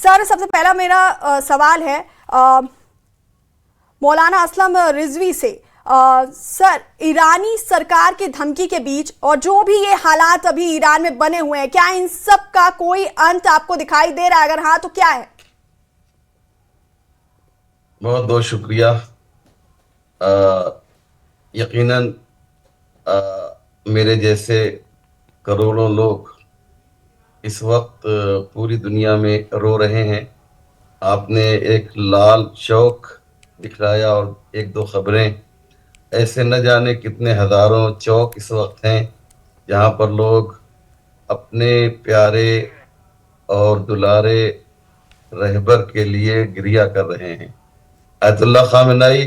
Sir, सबसे पहला मेरा सवाल है मौलाना असलम रिजवी से। सर, ईरानी सरकार की धमकी के बीच और जो भी ये हालात अभी ईरान में बने हुए हैं, क्या इन सब का कोई अंत आपको दिखाई दे रहा है? अगर हाँ तो क्या है? बहुत बहुत शुक्रिया। यकीनन मेरे जैसे करोड़ों लोग इस वक्त पूरी दुनिया में रो रहे हैं। आपने एक लाल शौक दिखलाया और एक दो खबरें, ऐसे न जाने कितने हजारों चौक इस वक्त हैं जहां पर लोग अपने प्यारे और दुलारे रहबर के लिए गिरिया कर रहे हैं। आयतुल्लाह खामेनेई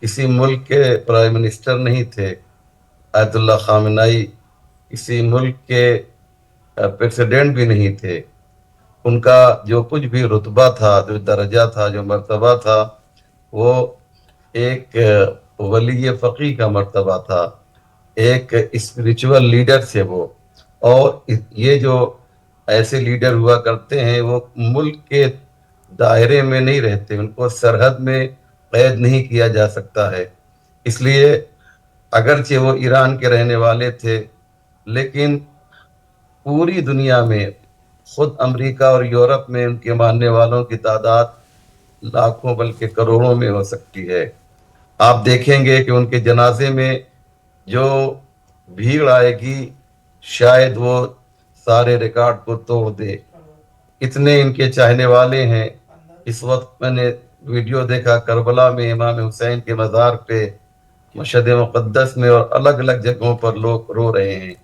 किसी मुल्क के प्राइम मिनिस्टर नहीं थे। आयतुल्लाह खामेनेई किसी मुल्क के प्रेसिडेंट भी नहीं थे। उनका जो कुछ भी रुतबा था, जो दर्जा था, जो मर्तबा था, वो एक वली फ़कीह का मर्तबा था। एक स्पिरिचुअल लीडर थे वो। और ये जो ऐसे लीडर हुआ करते हैं, वो मुल्क के दायरे में नहीं रहते, उनको सरहद में कैद नहीं किया जा सकता है। इसलिए अगरचे वो ईरान के रहने वाले थे, लेकिन पूरी दुनिया में, खुद अमेरिका और यूरोप में उनके मानने वालों की तादाद लाखों बल्कि करोड़ों में हो सकती है। आप देखेंगे कि उनके जनाजे में जो भीड़ आएगी, शायद वो सारे रिकॉर्ड को तोड़ दे। इतने इनके चाहने वाले हैं। इस वक्त मैंने वीडियो देखा, करबला में इमाम हुसैन के मज़ार पे, मशहद मुक़द्दस में और अलग अलग जगहों पर लोग रो रहे हैं।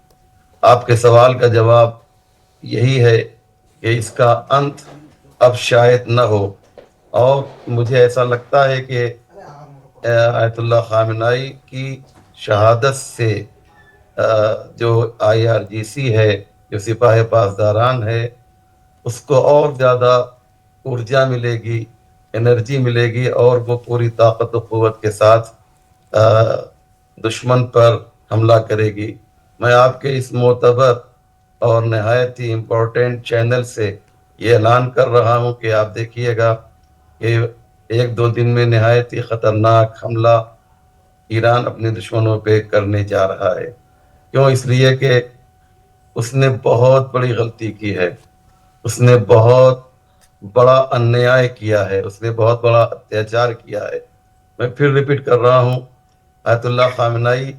आपके सवाल का जवाब यही है कि इसका अंत अब शायद न हो। और मुझे ऐसा लगता है कि आयतुल्लाह खामेनेई की शहादत से जो IRGC है, जो सिपाही पासदारान है, उसको और ज़्यादा ऊर्जा मिलेगी, एनर्जी मिलेगी और वो पूरी ताकत और क़ुव्वत के साथ दुश्मन पर हमला करेगी। मैं आपके इस मोतबर और नहायत ही इम्पोर्टेंट चैनल से ये ऐलान कर रहा हूँ कि आप देखिएगा कि एक दो दिन में नहायत ही ख़तरनाक हमला ईरान अपने दुश्मनों पे करने जा रहा है। क्यों? इसलिए कि उसने बहुत बड़ी गलती की है, उसने बहुत बड़ा अन्याय किया है, उसने बहुत बड़ा अत्याचार किया है। मैं फिर रिपीट कर रहा हूँ, आयतुल्लाह खामेनेई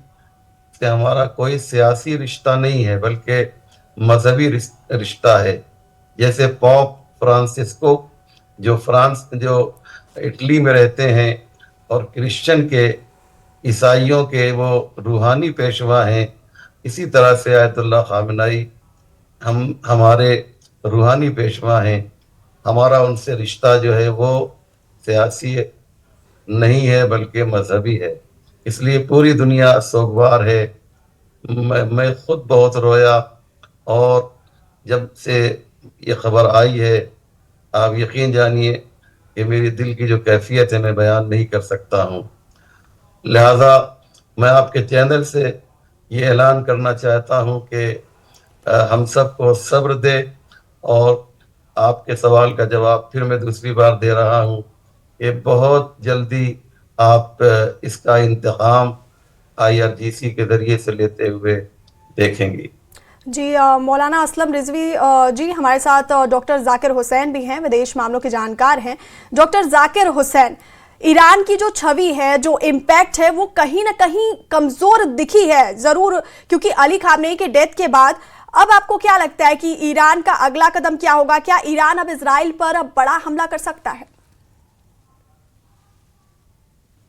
से हमारा कोई सियासी रिश्ता नहीं है, बल्कि मजहबी रिश्ता है। जैसे पॉप फ्रांसिस्को, जो इटली में रहते हैं और क्रिश्चियन के, ईसाइयों के वो रूहानी पेशवा हैं, इसी तरह से आयतुल्लाह खामेनेई हमारे रूहानी पेशवा हैं। हमारा उनसे रिश्ता जो है वो सियासी नहीं है, बल्कि मजहबी है। इसलिए पूरी दुनिया सोगवार है। मैं खुद बहुत रोया। और जब से ये खबर आई है, आप यकीन जानिए कि मेरी दिल की जो कैफियत है, मैं बयान नहीं कर सकता हूँ। लिहाजा मैं आपके चैनल से ये ऐलान करना चाहता हूँ कि हम सबको सब्र दे। और आपके सवाल का जवाब फिर मैं दूसरी बार दे रहा हूँ कि बहुत जल्दी आप इसका इंतकाम IRGC के जरिए से लेते हुए देखेंगी। जी, मौलाना असलम रिजवी जी, हमारे साथ डॉक्टर जाकिर हुसैन भी हैं, विदेश मामलों के जानकार हैं। डॉक्टर जाकिर हुसैन, ईरान की जो छवि है, जो इम्पैक्ट है, वो कहीं ना कहीं कमजोर दिखी है जरूर, क्योंकि अली खामनेई के डेथ के बाद। अब आपको क्या लगता है कि ईरान का अगला कदम क्या होगा? क्या ईरान अब इजराइल पर अब बड़ा हमला कर सकता है?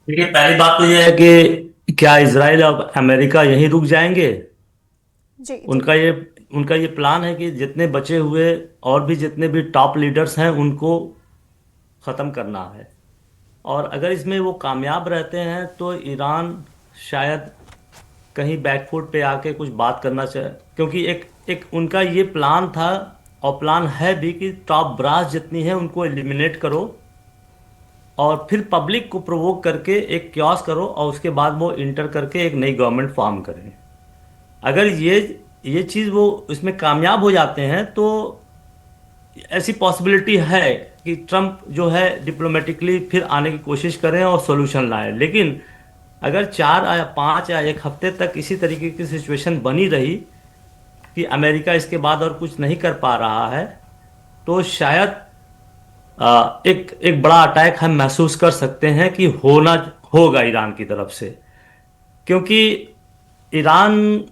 देखिए, पहली बात तो यह है कि क्या इजराइल अब अमेरिका यहीं रुक जाएंगे। जी जी। उनका ये उनका ये प्लान है कि जितने बचे हुए और भी जितने भी टॉप लीडर्स हैं उनको ख़त्म करना है। और अगर इसमें वो कामयाब रहते हैं तो ईरान शायद कहीं बैकफुट पे आके कुछ बात करना चाहे, क्योंकि एक एक उनका ये प्लान था और प्लान है भी कि टॉप ब्रास जितनी है उनको एलिमिनेट करो और फिर पब्लिक को प्रोवोक करके एक क्यास करो और उसके बाद वो इंटर करके एक नई गवर्नमेंट फॉर्म करें। अगर ये चीज़ वो इसमें कामयाब हो जाते हैं तो ऐसी पॉसिबिलिटी है कि ट्रम्प जो है डिप्लोमेटिकली फिर आने की कोशिश करें और सॉल्यूशन लाएं, लेकिन अगर 4 या 5 या 1 हफ्ते तक इसी तरीके की सिचुएशन बनी रही कि अमेरिका इसके बाद और कुछ नहीं कर पा रहा है, तो शायद एक एक बड़ा अटैक हम महसूस कर सकते हैं कि होना होगा ईरान की तरफ से। क्योंकि ईरान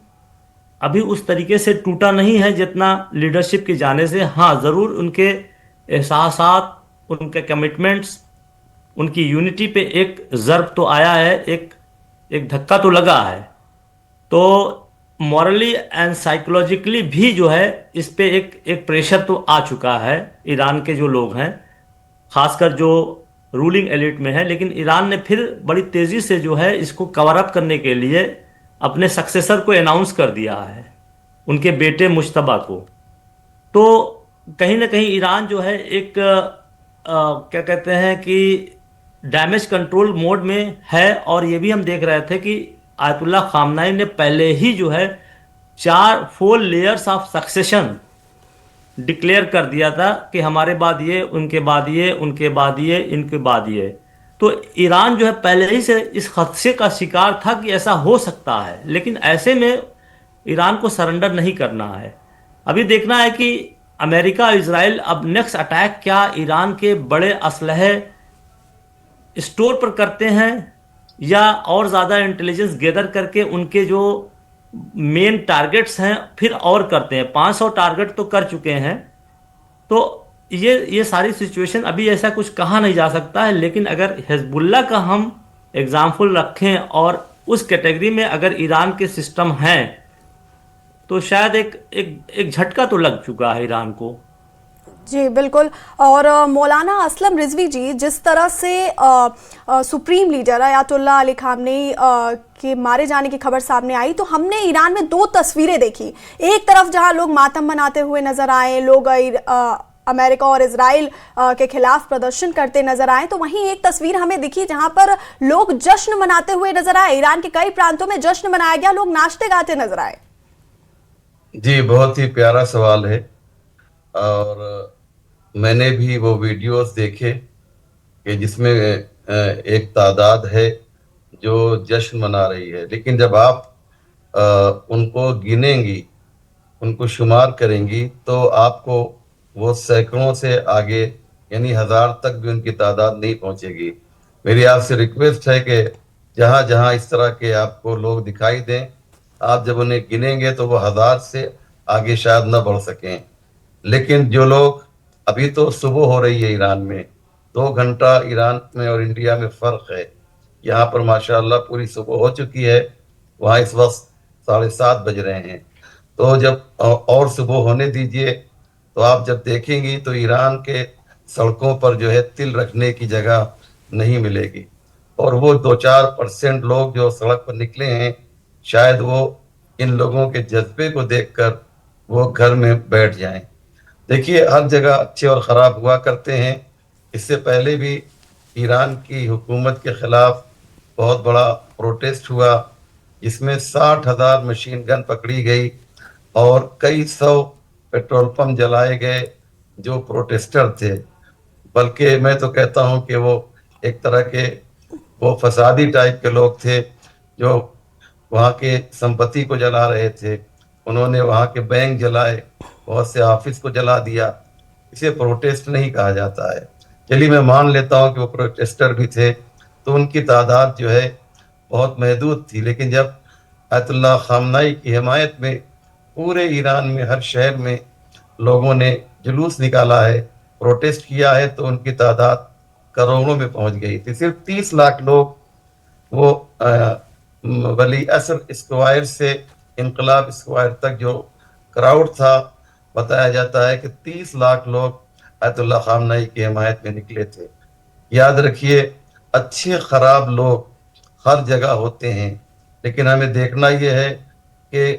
अभी उस तरीके से टूटा नहीं है जितना लीडरशिप के जाने से। हाँ, ज़रूर उनके एहसासात, उनके कमिटमेंट्स, उनकी यूनिटी पे एक ज़र्ब तो आया है, एक एक धक्का तो लगा है। तो मॉरली एंड साइकोलॉजिकली भी जो है इस पे एक एक प्रेशर तो आ चुका है ईरान के जो लोग हैं, खासकर जो रूलिंग एलिट में है। लेकिन ईरान ने फिर बड़ी तेज़ी से जो है इसको कवर अप करने के लिए अपने सक्सेसर को अनाउंस कर दिया है, उनके बेटे मुश्तबा को। तो कहीं ना कहीं ईरान जो है एक क्या कहते हैं कि डैमेज कंट्रोल मोड में है। और ये भी हम देख रहे थे कि आयतुल्ला खामनाई ने पहले ही जो है 4 लेयर्स ऑफ सक्सेशन डिक्लेयर कर दिया था कि हमारे बाद ये, उनके बाद ये, उनके बाद ये, इनके बाद ये। तो ईरान जो है पहले ही से इस खदशे का शिकार था कि ऐसा हो सकता है, लेकिन ऐसे में ईरान को सरेंडर नहीं करना है। अभी देखना है कि अमेरिका और इजराइल अब नेक्स्ट अटैक क्या ईरान के बड़े असलहे स्टोर पर करते हैं, या और ज़्यादा इंटेलिजेंस गैदर करके उनके जो मेन टारगेट्स हैं फिर और करते हैं। 500 टारगेट तो कर चुके हैं। तो ये सारी सिचुएशन अभी ऐसा कुछ कहा नहीं जा सकता है। लेकिन अगर हिजबुल्ला का हम एग्जाम्पल रखें और उस कैटेगरी में अगर ईरान के सिस्टम हैं, तो शायद एक एक एक झटका तो लग चुका है ईरान को। जी बिल्कुल। और मौलाना असलम रिजवी जी, जिस तरह से supreme leader Ayatollah Ali Khamenei के मारे जाने की खबर सामने आई, तो हमने ईरान में 2 तस्वीरें देखी। एक तरफ जहां लोग मातम मनाते हुए नजर आए, लोग अमेरिका और इजराइल के खिलाफ प्रदर्शन करते नजर आए, तो वहीं एक तस्वीर हमें दिखी जहां पर लोग जश्न मनाते हुए नजर आए। ईरान के कई प्रांतों में जश्न मनाया गया, लोग नाचते गाते नजर आए। जी, बहुत ही प्यारा सवाल है। और मैंने भी वो वीडियोस देखे कि जिसमें एक तादाद है जो जश्न मना रही है, लेकिन जब आप उनको गिनेंगी, उनको शुमार करेंगी, तो आपको वो सैकड़ों से आगे, यानी 1000 तक भी उनकी तादाद नहीं पहुंचेगी। मेरी आपसे रिक्वेस्ट है कि जहां जहां इस तरह के आपको लोग दिखाई दें, आप जब उन्हें गिनेंगे तो वो 1000 से आगे शायद न बढ़ सकें। लेकिन जो लोग, अभी तो सुबह हो रही है ईरान में, 2 घंटा ईरान में और इंडिया में फ़र्क है। यहाँ पर माशाअल्लाह पूरी सुबह हो चुकी है, वहाँ इस वक्त 7:30 बज रहे हैं। तो जब और सुबह होने दीजिए, तो आप जब देखेंगी तो ईरान के सड़कों पर जो है तिल रखने की जगह नहीं मिलेगी। और वो 2-4% लोग जो सड़क पर निकले हैं, शायद वो इन लोगों के जज्बे को देखकर वो घर में बैठ जाएं। देखिए, हर जगह अच्छे और ख़राब हुआ करते हैं। इससे पहले भी ईरान की हुकूमत के ख़िलाफ़ बहुत बड़ा प्रोटेस्ट हुआ, जिसमें 60,000 मशीन गन पकड़ी गई और कई 100 पेट्रोल पंप जलाए गए जो प्रोटेस्टर थे। बल्कि मैं तो कहता हूं कि वो एक तरह के वो फसादी टाइप के लोग थे जो वहाँ के संपत्ति को जला रहे थे। उन्होंने वहाँ के बैंक जलाए, बहुत से ऑफिस को जला दिया। इसे प्रोटेस्ट नहीं कहा जाता है। चलिए, मैं मान लेता हूँ कि वो प्रोटेस्टर भी थे, तो उनकी तादाद जो है बहुत महदूद थी। लेकिन जब अयतुल्ला खामनाई की हिमायत में पूरे ईरान में हर शहर में लोगों ने जुलूस निकाला है, प्रोटेस्ट किया है, तो उनकी तादाद करोड़ों में पहुंच गई थी। सिर्फ 30 लाख लोग वो वली असर स्क्वायर से इनकलाब स्क्वायर तक जो क्राउड था, बताया जाता है कि 30 लाख लोग अयतुल्ला खामनाई की हिमायत में निकले थे। याद रखिए, अच्छे खराब लोग हर जगह होते हैं, लेकिन हमें देखना यह है कि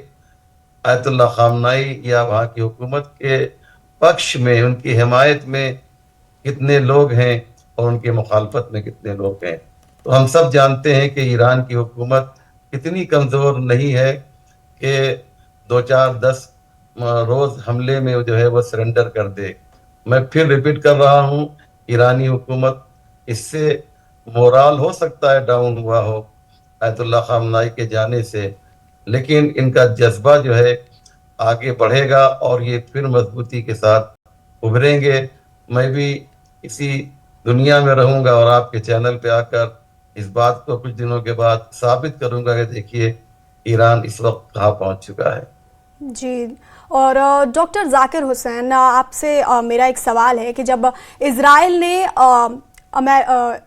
अयतुल्ला खामनाई या वहाँ की हुकूमत के पक्ष में, उनकी हिमायत में कितने लोग हैं और उनकी मुखालफत में कितने लोग हैं। तो हम सब जानते हैं कि ईरान की हुकूमत इतनी कमज़ोर नहीं है कि 2-4-10 रोज़ हमले में जो है वो सरेंडर कर दे। मैं फिर रिपीट कर रहा हूँ, ईरानी हुकूमत इससे मोराल हो सकता है डाउन हुआ हो आयतुल्ला खामनाई के जाने से, लेकिन इनका जज्बा जो है आगे बढ़ेगा और ये फिर मजबूती के साथ उभरेंगे। मैं भी इसी दुनिया में रहूंगा और आपके चैनल पे आकर इस बात को कुछ दिनों के बाद साबित करूंगा कि देखिए ईरान इस वक्त कहाँ पहुंच चुका है। जी। और डॉक्टर जाकिर हुसैन, आपसे मेरा एक सवाल है कि जब इजराइल ने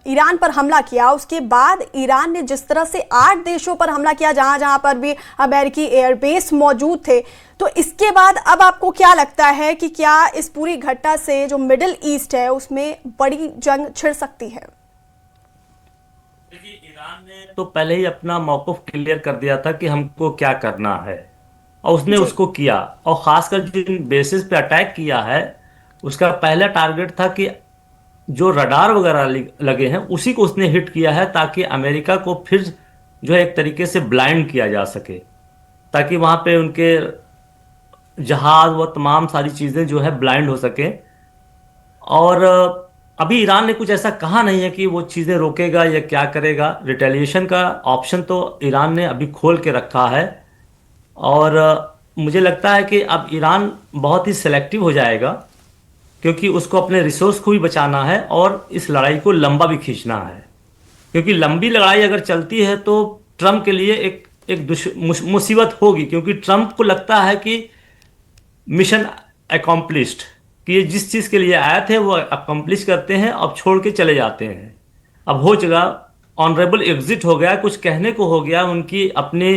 ईरान पर हमला किया, उसके बाद ईरान ने जिस तरह से 8 देशों पर हमला किया जहां जहां पर भी अमेरिकी एयरबेस मौजूद थे, तो इसके बाद अब आपको क्या लगता है कि क्या इस पूरी घटना से जो मिडिल ईस्ट है उसमें बड़ी जंग छिड़ सकती है? देखिए, ईरान ने तो पहले ही अपना मौक़िफ़ क्लियर कर दिया था कि हमको क्या करना है, और उसने जी। उसको किया। और खासकर जिन बेसिस पे अटैक किया है, उसका पहला टारगेट था कि जो रडार वगैरह लगे हैं उसी को उसने हिट किया है, ताकि अमेरिका को फिर जो है एक तरीके से ब्लाइंड किया जा सके, ताकि वहां पे उनके जहाज व तमाम सारी चीज़ें जो है ब्लाइंड हो सके। और अभी ईरान ने कुछ ऐसा कहा नहीं है कि वो चीज़ें रोकेगा या क्या करेगा। रिटेलिएशन का ऑप्शन तो ईरान ने अभी खोल के रखा है। और मुझे लगता है कि अब ईरान बहुत ही सिलेक्टिव हो जाएगा, क्योंकि उसको अपने रिसोर्स को भी बचाना है और इस लड़ाई को लंबा भी खींचना है। क्योंकि लंबी लड़ाई अगर चलती है तो ट्रम्प के लिए एक एक मुसीबत होगी, क्योंकि ट्रम्प को लगता है कि मिशन अकम्प्लिश्ड, कि ये जिस चीज़ के लिए आए थे वो अकम्प्लिश करते हैं, अब छोड़ के चले जाते हैं। अब हो चुका, ऑनरेबल एग्जिट हो गया, कुछ कहने को हो गया उनकी अपने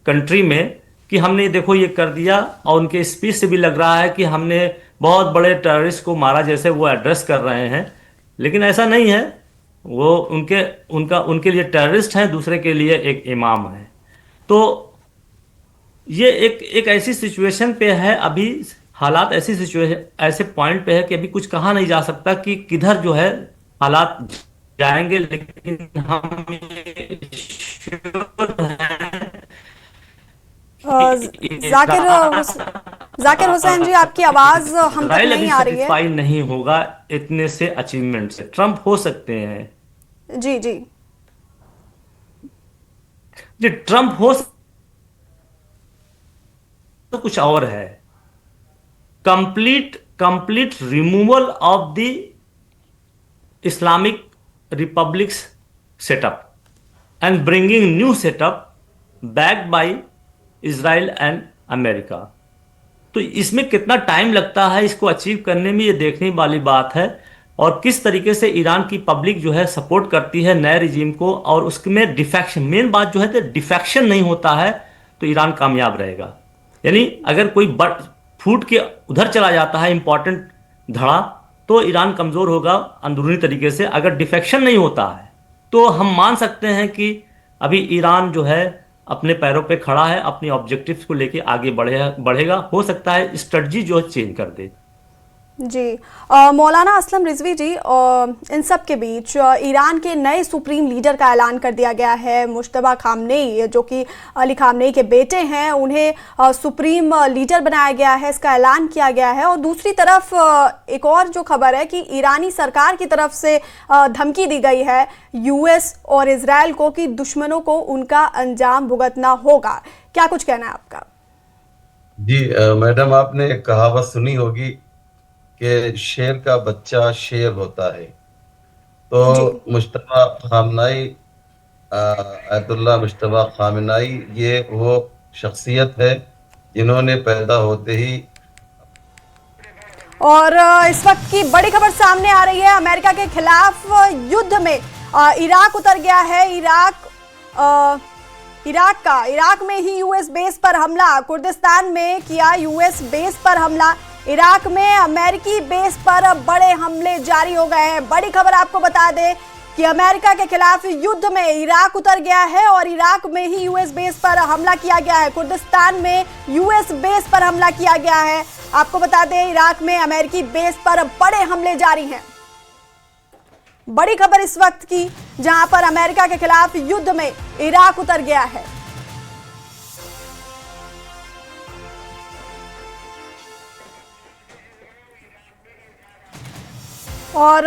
कंट्री में कि हमने देखो ये कर दिया। और उनके स्पीच से भी लग रहा है कि हमने बहुत बड़े टेररिस्ट को मारा, जैसे वो एड्रेस कर रहे हैं। लेकिन ऐसा नहीं है, वो उनके लिए टेररिस्ट हैं, दूसरे के लिए एक इमाम है। तो ये एक ऐसी सिचुएशन पे है अभी, हालात ऐसी सिचुएशन ऐसे पॉइंट पे है कि अभी कुछ कहा नहीं जा सकता कि किधर जो है हालात जाएंगे। लेकिन हम श्योर हैं कि जाकिर हुसैन जी, आपकी आवाज हम तक इजराइल नहीं अभी आ रही है। सेटिस्फाई नहीं होगा इतने से अचीवमेंट से। ट्रम्प हो सकते हैं जी जी। जी, ट्रम्प हो तो कुछ और है। Complete removal of the Islamic republics setup and bringing new setup backed by Israel and America. तो इसमें कितना टाइम लगता है इसको अचीव करने में, ये देखने वाली बात है। और किस तरीके से ईरान की पब्लिक जो है सपोर्ट करती है नए रिजीम को, और उसमें डिफेक्शन, मेन बात जो है तो डिफेक्शन नहीं होता है तो ईरान कामयाब रहेगा। यानी अगर कोई फूट के उधर चला जाता है इंपॉर्टेंट धड़ा, तो ईरान कमज़ोर होगा अंदरूनी तरीके से। अगर डिफेक्शन नहीं होता है तो हम मान सकते हैं कि अभी ईरान जो है अपने पैरों पे खड़ा है, अपनी ऑब्जेक्टिव्स को लेके आगे बढ़ेगा। हो सकता है स्ट्रेटजी जो है चेंज कर दे। जी। मौलाना असलम रिजवी जी, इन सब के बीच ईरान के नए सुप्रीम लीडर का ऐलान कर दिया गया है। मुश्तबा खामनेई, जो कि अली खामनेई के बेटे हैं, उन्हें सुप्रीम लीडर बनाया गया है, इसका ऐलान किया गया है। और दूसरी तरफ एक और जो खबर है कि ईरानी सरकार की तरफ से धमकी दी गई है यूएस और इजराइल को कि दुश्मनों को उनका अंजाम भुगतना होगा। क्या कुछ कहना है आपका? जी मैडम, आपने एक कहावत सुनी होगी कि शेर का बच्चा शेर होता है। जी। तो मुश्तबा खामनाई, आयतुल्ला मुश्तबा खामनाई, ये वो शख्सियत है जिन्होंने पैदा होते ही। और इस वक्त की बड़ी खबर सामने आ रही है, अमेरिका के खिलाफ युद्ध में इराक उतर गया है। इराक में ही यूएस बेस पर हमला, कुर्दिस्तान में किया यूएस बेस पर हमला। इराक में अमेरिकी बेस पर बड़े हमले जारी हो गए हैं। बड़ी खबर आपको बता दें कि अमेरिका के खिलाफ युद्ध में इराक उतर गया है और इराक में ही यूएस बेस पर हमला किया गया है। कुर्दिस्तान में यूएस बेस पर हमला किया गया है। आपको बता दें, इराक में अमेरिकी बेस पर बड़े हमले जारी हैं। बड़ी खबर इस वक्त की, जहां पर अमेरिका के खिलाफ युद्ध में इराक उतर गया है। और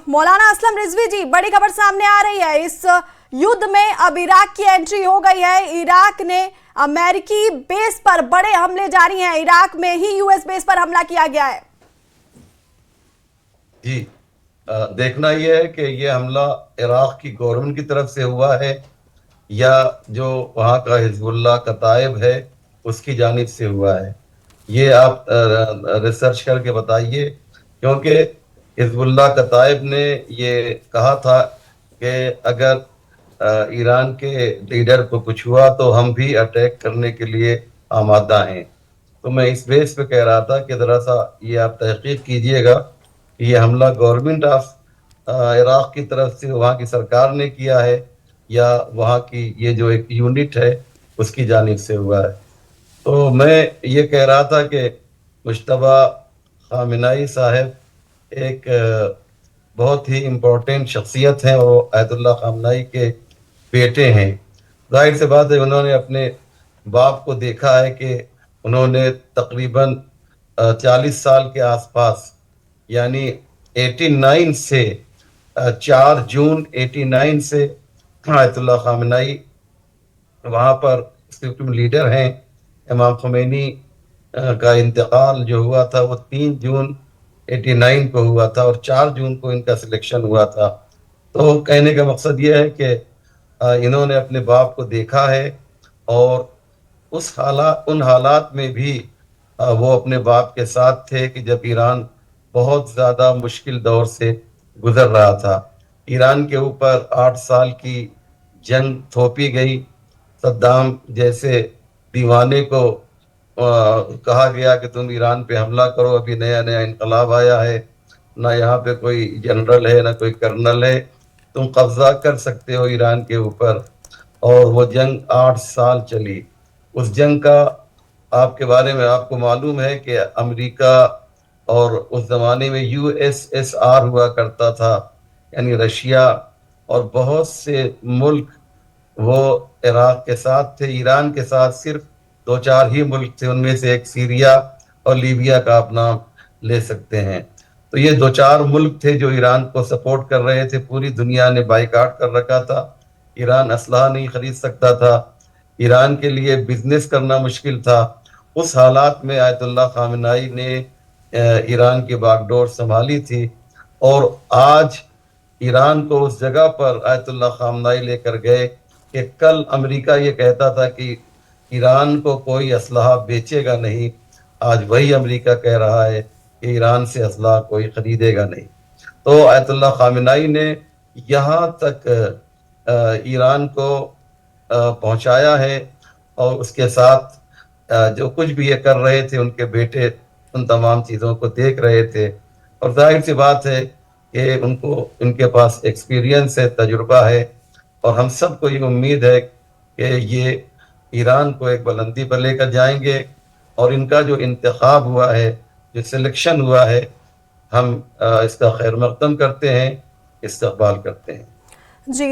मौलाना असलम रिजवी जी, बड़ी खबर सामने आ रही है। इस युद्ध में अब इराक की एंट्री हो गई है। इराक ने अमेरिकी बेस पर बड़े हमले जारी हैं। इराक में ही यूएस बेस पर हमला किया गया है। जी, देखना यह है कि ये हमला इराक की गवर्नमेंट की तरफ से हुआ है या जो वहाँ का हिजबुल्लाह कताइब है उसकी जानिब से हुआ है। ये आप रिसर्च करके बताइए, क्योंकि हिजबुल्लाह कताइब ने ये कहा था कि अगर ईरान के लीडर को कुछ हुआ तो हम भी अटैक करने के लिए आमादा हैं। तो मैं इस बेस पे कह रहा था कि ज़रा सा ये आप तहकीक कीजिएगा कि ये हमला गवर्नमेंट ऑफ इराक की तरफ से वहाँ की सरकार ने किया है या वहाँ की ये जो एक यूनिट है उसकी जानिब से हुआ है। तो मैं ये कह रहा था कि मुश्तबा खामिनाई साहब एक बहुत ही इम्पोर्टेंट शख्सियत हैं और आयतुल्लाह खामनाई के बेटे हैं। जाहिर सी बात है, उन्होंने अपने बाप को देखा है कि उन्होंने तकरीबन 40 साल के आसपास, यानी 89 से 4 जून 89 से आयतुल्लाह खामनाई वहाँ पर सुप्रीम लीडर हैं। इमाम खुमैनी का इंतकाल जो हुआ था वो 3 जून 89 को हुआ था और 4 जून को इनका सिलेक्शन हुआ था। तो कहने का मकसद ये है कि इन्होंने अपने बाप को देखा है और उन हालात में भी वो अपने बाप के साथ थे कि जब ईरान बहुत ज़्यादा मुश्किल दौर से गुजर रहा था। ईरान के ऊपर 8 साल की जंग थोपी गई। सद्दाम जैसे दीवाने को कहा गया कि तुम ईरान पे हमला करो, अभी नया नया इनकलाब आया है, ना यहाँ पे कोई जनरल है ना कोई कर्नल है, तुम कब्जा कर सकते हो ईरान के ऊपर। और वो जंग 8 साल चली। उस जंग का आपके बारे में आपको मालूम है कि अमेरिका और उस ज़माने में यूएसएसआर हुआ करता था, यानी रशिया, और बहुत से मुल्क वो इराक के साथ थे। ईरान के साथ सिर्फ 2-4 ही मुल्क थे, उनमें से एक सीरिया और लीबिया का आप नाम ले सकते हैं। तो ये 2-4 मुल्क थे जो ईरान को सपोर्ट कर रहे थे। पूरी दुनिया ने बाइकाट कर रखा था। ईरान असलहा नहीं खरीद सकता था, ईरान के लिए बिजनेस करना मुश्किल था। उस हालात में आयतुल्लाह खामेनी ने ईरान की बागडोर संभाली थी और आज ईरान को उस जगह पर आयतुल्लाह खामेनी लेकर गए कि कल अमेरिका ये कहता था कि ईरान को कोई असलहा बेचेगा नहीं, आज वही अमेरिका कह रहा है कि ईरान से असलहा कोई खरीदेगा नहीं। तो आयतुल्लाह खामेनी ने यहाँ तक ईरान को पहुँचाया है और उसके साथ जो कुछ भी ये कर रहे थे उनके बेटे उन तमाम चीज़ों को देख रहे थे। और जाहिर सी बात है कि इनके पास एक्सपीरियंस है, तजुर्बा है, और हम सबको ये उम्मीद है कि ये ईरान को एक बुलंदी पर लेकर जाएंगे। और इनका जो इंतखाब हुआ है, जो सिलेक्शन हुआ है, हम इसका खैर मकदम करते हैं, इस्तकबाल करते हैं। जी,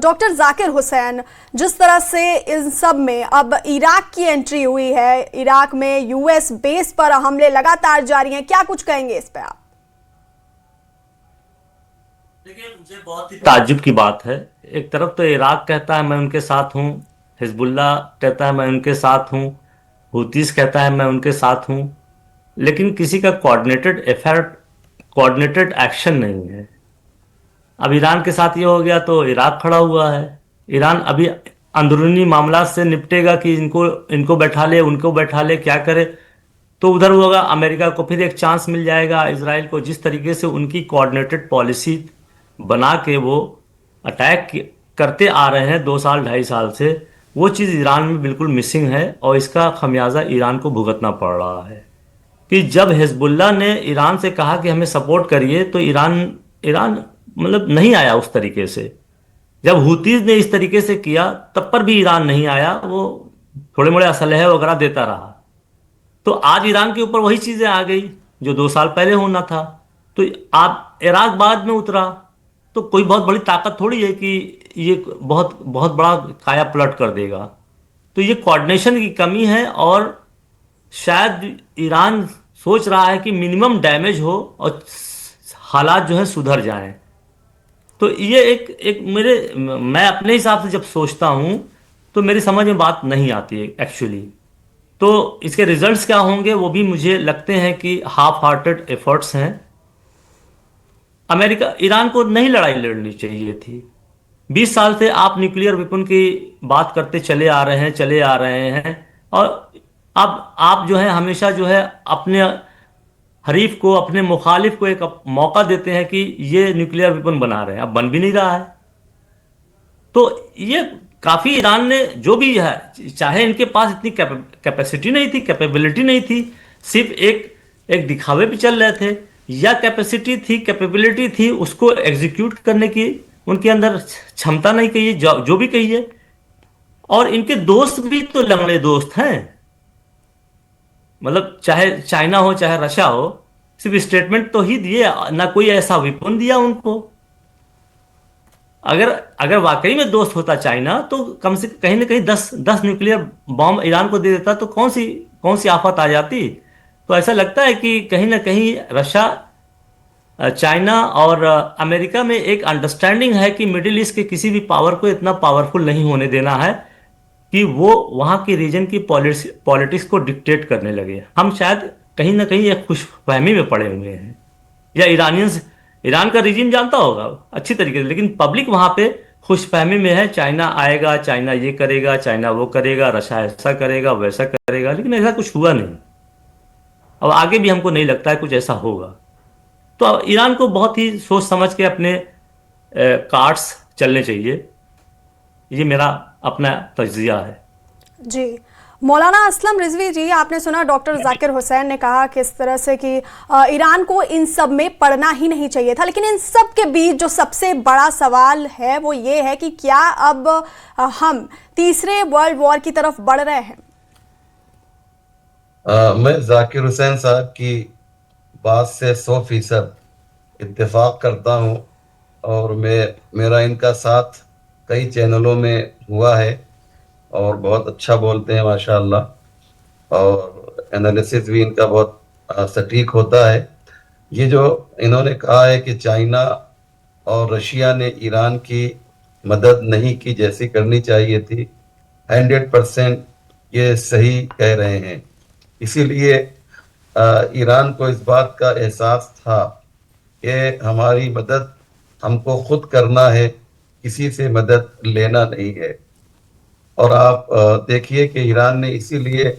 डॉक्टर जाकिर हुसैन, जिस तरह से इन सब में अब इराक की एंट्री हुई है, इराक में यूएस बेस पर हमले लगातार जारी हैं, क्या कुछ कहेंगे इस पे आप? देखिए, मुझे बहुत ही ताज्जुब की बात है। एक तरफ तो इराक कहता है मैं उनके साथ हूँ, हिजबुल्लाह कहता है मैं उनके साथ हूँ, हुतीस कहता है मैं उनके साथ हूँ, लेकिन किसी का कोऑर्डिनेटेड एफर्ट, कोऑर्डिनेटेड एक्शन नहीं है। अब ईरान के साथ ये हो गया तो इराक खड़ा हुआ है। ईरान अभी अंदरूनी मामला से निपटेगा कि इनको बैठा ले, उनको बैठा ले, क्या करे, तो उधर होगा। अमेरिका को फिर एक चांस मिल जाएगा। इजराइल को जिस तरीके से उनकी कोऑर्डिनेटेड पॉलिसी बना के वो अटैक करते आ रहे हैं 2 साल 2.5 साल से, वो चीज़ ईरान में बिल्कुल मिसिंग है और इसका खमियाजा ईरान को भुगतना पड़ रहा है। कि जब हिजबुल्लाह ने ईरान से कहा कि हमें सपोर्ट करिए तो ईरान मतलब नहीं आया उस तरीके से। जब हुतीज ने इस तरीके से किया तब पर भी ईरान नहीं आया, वो थोड़े मोड़े असलहे वगैरह देता रहा। तो आज ईरान के ऊपर वही चीज़ें आ गई जो 2 साल पहले होना था। तो आप इराक बाद में उतरा तो कोई बहुत बड़ी ताकत थोड़ी है कि ये बहुत बहुत बड़ा काया पलट कर देगा। तो ये कोऑर्डिनेशन की कमी है और शायद ईरान सोच रहा है कि मिनिमम डैमेज हो और हालात जो है सुधर जाएं। तो ये एक एक मेरे मैं अपने हिसाब से जब सोचता हूँ तो मेरी समझ में बात नहीं आती है एक्चुअली। तो इसके रिजल्ट्स क्या होंगे वो भी मुझे लगते हैं कि हाफ हार्टेड एफर्ट्स हैं। अमेरिका ईरान को नहीं लड़ाई लड़नी चाहिए थी। 20 साल से आप न्यूक्लियर वेपन की बात करते चले आ रहे हैं। और अब आप जो है हमेशा जो है अपने हरीफ को, अपने मुखालिफ को एक मौका देते हैं कि ये न्यूक्लियर वेपन बना रहे हैं, अब बन भी नहीं रहा है। तो ये काफी ईरान ने जो भी है, चाहे इनके पास इतनी कैपेसिटी नहीं थी, कैपेबिलिटी नहीं थी, सिर्फ एक एक दिखावे पे चल रहे थे, या कैपेसिटी थी, कैपेबिलिटी थी, उसको एग्जीक्यूट करने की उनके अंदर क्षमता नहीं कहिए, जो भी कहिए। और इनके दोस्त भी तो लंगड़े दोस्त हैं। मतलब चाहे चाइना हो चाहे रशिया हो, सिर्फ स्टेटमेंट तो ही दिए, ना कोई ऐसा वेपन दिया उनको। अगर अगर वाकई में दोस्त होता चाइना तो कम से कहीं ना कहीं 10 न्यूक्लियर बॉम्ब ईरान को दे देता, तो कौन सी आफत आ जाती। तो ऐसा लगता है कि कहीं ना कहीं रशिया, चाइना और अमेरिका में एक अंडरस्टैंडिंग है कि मिडिल ईस्ट के किसी भी पावर को इतना पावरफुल नहीं होने देना है कि वो वहां की रीजन की पॉलिटिक्स को डिक्टेट करने लगे। हम शायद कहीं ना कहीं एक खुशफहमी में पड़े हुए हैं, या ईरानियंस, ईरान का रिजीम जानता होगा अच्छी तरीके से, लेकिन पब्लिक वहां पे खुशफहमी में है। चाइना आएगा, चाइना ये करेगा, चाइना वो करेगा, रशिया ऐसा करेगा, वैसा करेगा, लेकिन ऐसा कुछ हुआ नहीं। अब आगे भी हमको नहीं लगता है कुछ ऐसा होगा। तो ईरान को बहुत ही सोच समझ के अपने कार्ड्स चलने चाहिए। ये मेरा अपना तजिया है। जी, मौलाना असलम रिजवी जी, आपने सुना डॉक्टर जाकिर हुसैन ने कहा किस तरह से कि ईरान को इन सब में पड़ना ही नहीं चाहिए था। लेकिन इन सब के बीच जो सबसे बड़ा सवाल है वो ये है कि क्या अब हम तीसरे वर्ल्ड वॉर की तरफ बढ़ रहे हैं? मैं जाकिर हुसैन साहब की बात से 100% इत्तेफाक करता हूँ, और मेरा इनका साथ कई चैनलों में हुआ है, और बहुत अच्छा बोलते हैं माशाअल्लाह, और एनालिसिस भी इनका बहुत सटीक होता है। ये जो इन्होंने कहा है कि चाइना और रशिया ने ईरान की मदद नहीं की जैसी करनी चाहिए थी, 100% ये सही कह रहे हैं। इसीलिए ईरान को इस बात का एहसास था कि हमारी मदद हमको खुद करना है, किसी से मदद लेना नहीं है। और आप देखिए कि ईरान ने इसीलिए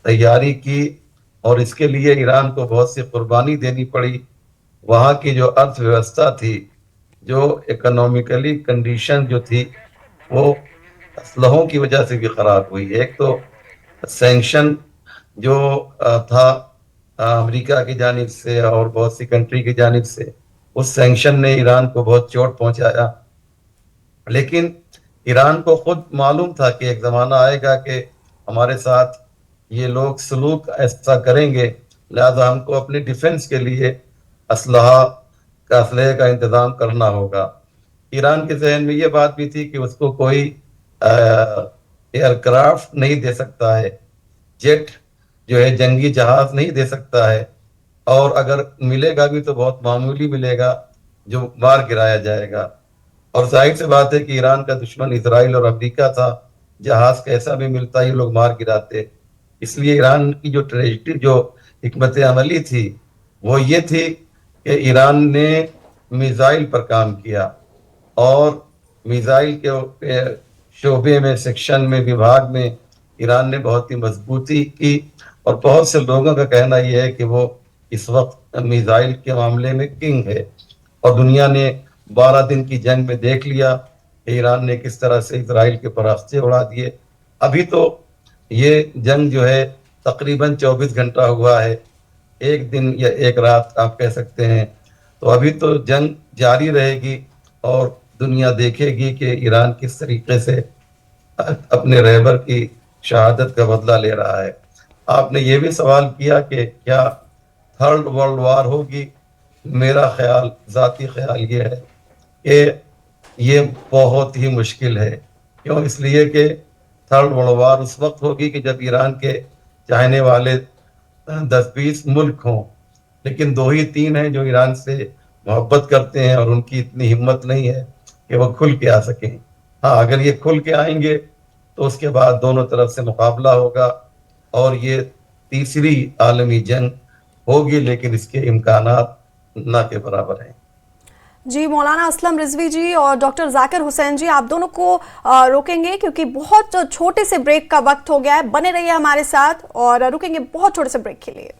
तैयारी की, और इसके लिए ईरान को बहुत सी कुर्बानी देनी पड़ी। वहाँ की जो अर्थव्यवस्था थी, जो इकोनॉमिकली कंडीशन जो थी, वो असलहों की वजह से भी खराब हुई। एक तो सैंक्शन जो था अमेरिका की जानिब से और बहुत सी कंट्री की जानिब से, उस सैंक्शन ने ईरान को बहुत चोट पहुंचाया। लेकिन ईरान को खुद मालूम था कि एक ज़माना आएगा कि हमारे साथ ये लोग सलूक ऐसा करेंगे, लिहाजा हमको अपने डिफेंस के लिए असलहे का इंतज़ाम करना होगा। ईरान के जहन में ये बात भी थी कि उसको कोई एयरक्राफ्ट नहीं दे सकता है, जेट जो है जंगी जहाज नहीं दे सकता है, और अगर मिलेगा भी तो बहुत मामूली मिलेगा जो मार गिराया जाएगा। और जाहिर सी बात है कि ईरान का दुश्मन इसराइल और अमेरिका था, जहाज कैसा भी मिलता ये लोग मार गिराते। इसलिए ईरान की जो ट्रेजेडी, जो हिकमत अमली थी, वो ये थी कि ईरान ने मिसाइल पर काम किया, और मिसाइल के शोबे में, सेक्शन में, विभाग में ईरान ने बहुत ही मजबूती की। और बहुत से लोगों का कहना यह है कि वो इस वक्त मिसाइल के मामले में किंग है, और दुनिया ने 12 दिन की जंग में देख लिया कि ईरान ने किस तरह से इसराइल के परास्ते उड़ा दिए। अभी तो ये जंग जो है तकरीबन 24 घंटा हुआ है, एक दिन या एक रात आप कह सकते हैं। तो अभी तो जंग जारी रहेगी, और दुनिया देखेगी कि ईरान किस तरीके से अपने रहबर की शहादत का बदला ले रहा है। आपने ये भी सवाल किया कि क्या थर्ड वर्ल्ड वार होगी। मेरा ख्याल, ज़ाती ख्याल ये है कि ये बहुत ही मुश्किल है। क्यों? इसलिए कि थर्ड वर्ल्ड वार उस वक्त होगी कि जब ईरान के चाहने वाले 10-20 मुल्क हों, लेकिन 2 ही 3 हैं जो ईरान से मोहब्बत करते हैं और उनकी इतनी हिम्मत नहीं है कि वो खुल के आ सकें। हाँ, अगर ये खुल के आएंगे तो उसके बाद दोनों तरफ से मुकाबला होगा और ये तीसरी आलमी जंग होगी, लेकिन इसके इम्कानात ना के बराबर हैं। जी, मौलाना असलम रिजवी जी और डॉक्टर जाकिर हुसैन जी, आप दोनों को रोकेंगे क्योंकि बहुत छोटे से ब्रेक का वक्त हो गया है। बने रहिए हमारे साथ और रुकेंगे बहुत छोटे से ब्रेक के लिए।